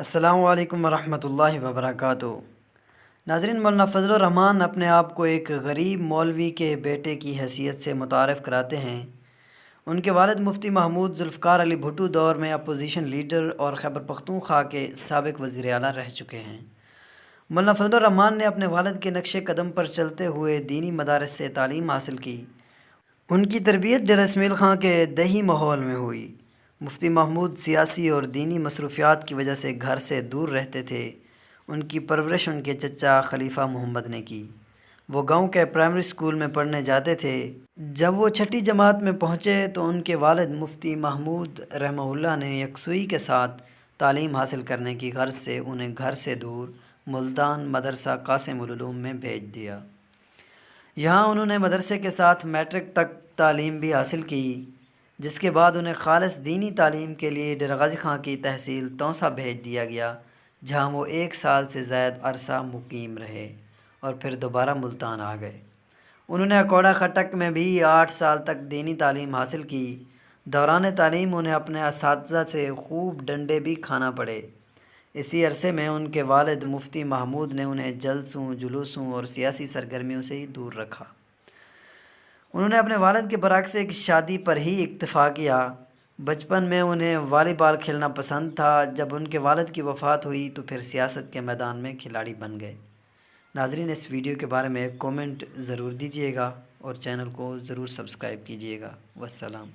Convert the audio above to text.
السلام علیکم ورحمۃ اللہ وبرکاتہ۔ ناظرین، مولانا فضل الرحمان اپنے آپ کو ایک غریب مولوی کے بیٹے کی حیثیت سے متعارف کراتے ہیں۔ ان کے والد مفتی محمود ذوالفقار علی بھٹو دور میں اپوزیشن لیڈر اور خیبر پختونخوا کے سابق وزیر اعلیٰ رہ چکے ہیں۔ مولانا فضل الرحمان نے اپنے والد کے نقش قدم پر چلتے ہوئے دینی مدارس سے تعلیم حاصل کی۔ ان کی تربیت ڈیرہ اسماعیل خاں کے دیہی ماحول میں ہوئی۔ مفتی محمود سیاسی اور دینی مصروفیات کی وجہ سے گھر سے دور رہتے تھے۔ ان کی پرورش ان کے چچا خلیفہ محمد نے کی۔ وہ گاؤں کے پرائمری اسکول میں پڑھنے جاتے تھے۔ جب وہ چھٹی جماعت میں پہنچے تو ان کے والد مفتی محمود رحمہ اللہ نے یکسوئی کے ساتھ تعلیم حاصل کرنے کی غرض سے انہیں گھر سے دور ملتان مدرسہ قاسم العلوم میں بھیج دیا۔ یہاں انہوں نے مدرسے کے ساتھ میٹرک تک تعلیم بھی حاصل کی، جس کے بعد انہیں خالص دینی تعلیم کے لیے ڈیرہ غازی خاں کی تحصیل تونسہ بھیج دیا گیا، جہاں وہ 1 سال سے زائد عرصہ مقیم رہے اور پھر دوبارہ ملتان آ گئے۔ انہوں نے اکوڑہ خٹک میں بھی 8 سال تک دینی تعلیم حاصل کی۔ دوران تعلیم انہیں اپنے اساتذہ سے خوب ڈنڈے بھی کھانا پڑے۔ اسی عرصے میں ان کے والد مفتی محمود نے انہیں جلسوں، جلوسوں اور سیاسی سرگرمیوں سے ہی دور رکھا۔ انہوں نے اپنے والد کے برعکس ایک شادی پر ہی اکتفا کیا۔ بچپن میں انہیں والی بال کھیلنا پسند تھا۔ جب ان کے والد کی وفات ہوئی تو پھر سیاست کے میدان میں کھلاڑی بن گئے۔ ناظرین، اس ویڈیو کے بارے میں ایک کومنٹ ضرور دیجیے گا اور چینل کو ضرور سبسکرائب کیجیے گا۔ والسلام۔